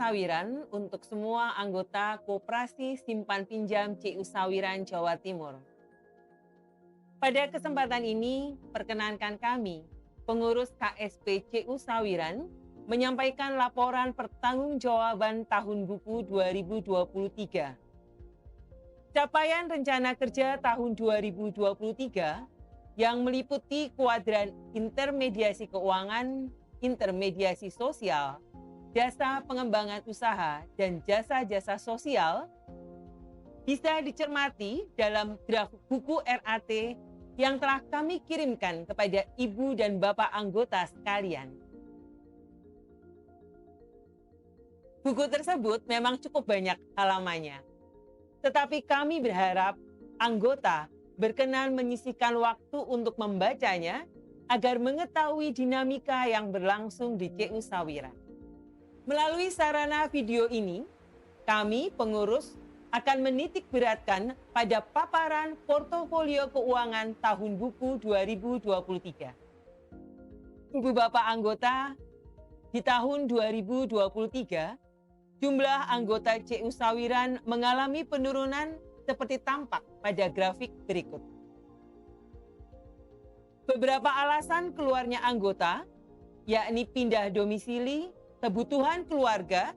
Sawiran untuk semua anggota Koperasi Simpan Pinjam CU Sawiran Jawa Timur. Pada kesempatan ini, perkenankan kami, pengurus KSP CU Sawiran, menyampaikan laporan pertanggungjawaban tahun buku 2023. Capaian rencana kerja tahun 2023 yang meliputi kuadran intermediasi keuangan, intermediasi sosial, jasa pengembangan usaha, dan jasa-jasa sosial bisa dicermati dalam draft buku RAT yang telah kami kirimkan kepada Ibu dan Bapak anggota sekalian. Buku tersebut memang cukup banyak halamannya, tetapi kami berharap anggota berkenan menyisihkan waktu untuk membacanya agar mengetahui dinamika yang berlangsung di CU Sawiran. Melalui sarana video ini, kami pengurus akan menitik beratkan pada paparan portofolio keuangan tahun buku 2023. Ibu Bapak anggota, di tahun 2023, jumlah anggota CU Sawiran mengalami penurunan seperti tampak pada grafik berikut. Beberapa alasan keluarnya anggota, yakni pindah domisili, kebutuhan keluarga,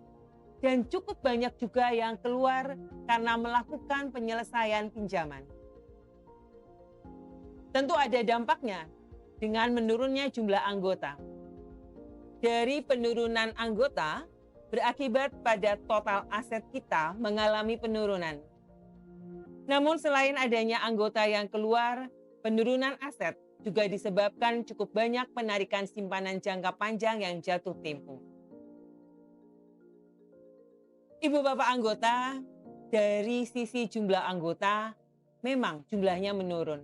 dan cukup banyak juga yang keluar karena melakukan penyelesaian pinjaman. Tentu ada dampaknya dengan menurunnya jumlah anggota. Dari penurunan anggota berakibat pada total aset kita mengalami penurunan. Namun selain adanya anggota yang keluar, penurunan aset juga disebabkan cukup banyak penarikan simpanan jangka panjang yang jatuh tempo. Ibu Bapak anggota, dari sisi jumlah anggota, memang jumlahnya menurun.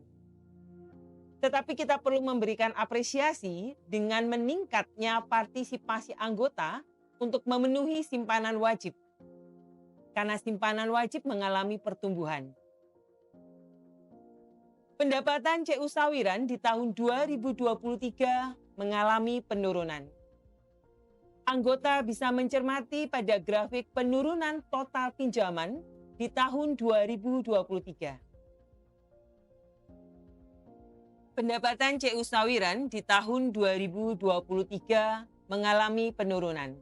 Tetapi kita perlu memberikan apresiasi dengan meningkatnya partisipasi anggota untuk memenuhi simpanan wajib. Karena simpanan wajib mengalami pertumbuhan. Pendapatan CU Sawiran di tahun 2023 mengalami penurunan. Anggota bisa mencermati pada grafik penurunan total pinjaman di tahun 2023. Pendapatan CU Sawiran di tahun 2023 mengalami penurunan.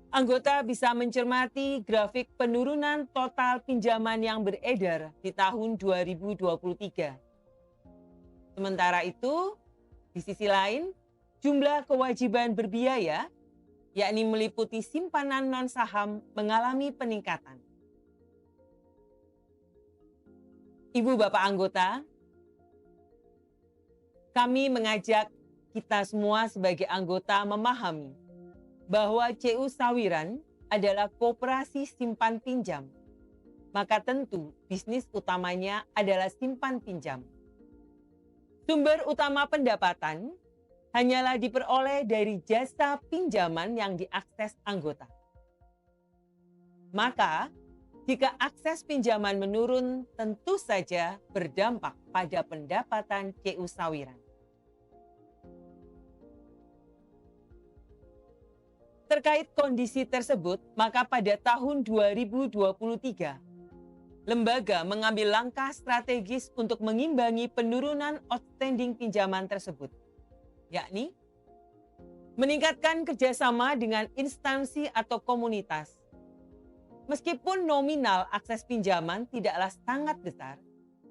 Anggota bisa mencermati grafik penurunan total pinjaman yang beredar di tahun 2023. Sementara itu, di sisi lain, jumlah kewajiban berbiaya, yakni meliputi simpanan non-saham, mengalami peningkatan. Ibu Bapak anggota, kami mengajak kita semua sebagai anggota memahami bahwa CU Sawiran adalah koperasi simpan pinjam. Maka tentu bisnis utamanya adalah simpan pinjam. Sumber utama pendapatan hanyalah diperoleh dari jasa pinjaman yang diakses anggota. Maka, jika akses pinjaman menurun, tentu saja berdampak pada pendapatan CU Sawiran. Terkait kondisi tersebut, maka pada tahun 2023, lembaga mengambil langkah strategis untuk mengimbangi penurunan outstanding pinjaman tersebut, yakni meningkatkan kerjasama dengan instansi atau komunitas. Meskipun nominal akses pinjaman tidaklah sangat besar,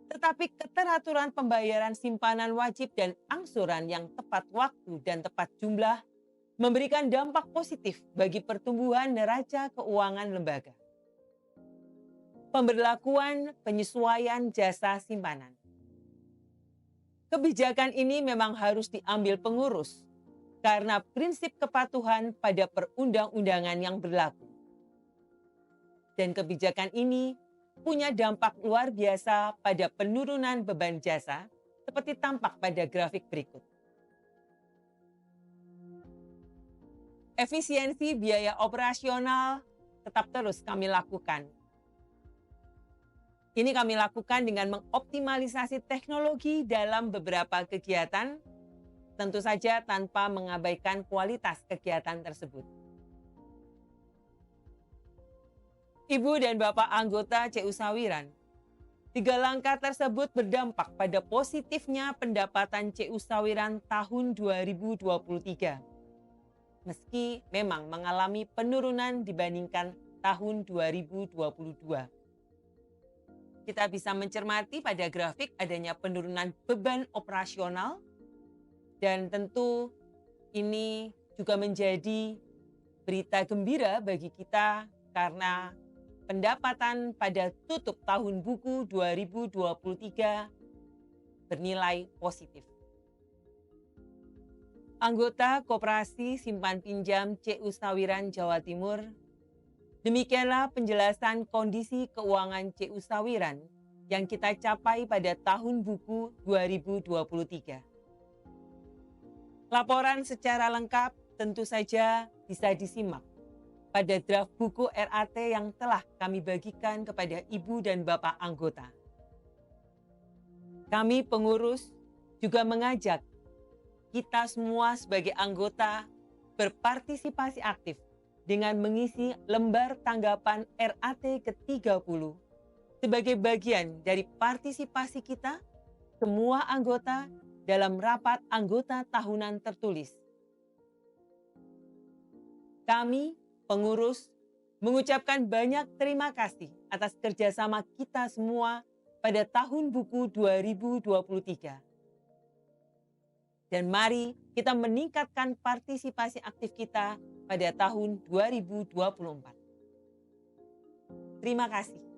tetapi keteraturan pembayaran simpanan wajib dan angsuran yang tepat waktu dan tepat jumlah memberikan dampak positif bagi pertumbuhan neraca keuangan lembaga. Pemberlakuan penyesuaian jasa simpanan. Kebijakan ini memang harus diambil pengurus karena prinsip kepatuhan pada perundang-undangan yang berlaku. Dan kebijakan ini punya dampak luar biasa pada penurunan beban jasa seperti tampak pada grafik berikut. Efisiensi biaya operasional tetap terus kami lakukan. Ini kami lakukan dengan mengoptimalisasi teknologi dalam beberapa kegiatan, tentu saja tanpa mengabaikan kualitas kegiatan tersebut. Ibu dan Bapak anggota CU Sawiran, tiga langkah tersebut berdampak pada positifnya pendapatan CU Sawiran tahun 2023. Meski memang mengalami penurunan dibandingkan tahun 2022. Kita bisa mencermati pada grafik adanya penurunan beban operasional, dan tentu ini juga menjadi berita gembira bagi kita karena pendapatan pada tutup tahun buku 2023 bernilai positif. Anggota Koperasi Simpan Pinjam CU Sawiran Jawa Timur, demikianlah penjelasan kondisi keuangan CU Sawiran yang kita capai pada tahun buku 2023. Laporan secara lengkap tentu saja bisa disimak pada draft buku RAT yang telah kami bagikan kepada Ibu dan Bapak anggota. Kami pengurus juga mengajak kita semua sebagai anggota berpartisipasi aktif dengan mengisi lembar tanggapan RAT ke-30 sebagai bagian dari partisipasi kita semua anggota dalam rapat anggota tahunan tertulis. Kami, pengurus, mengucapkan banyak terima kasih atas kerjasama kita semua pada tahun buku 2023. Dan mari kita meningkatkan partisipasi aktif kita pada tahun 2024. Terima kasih.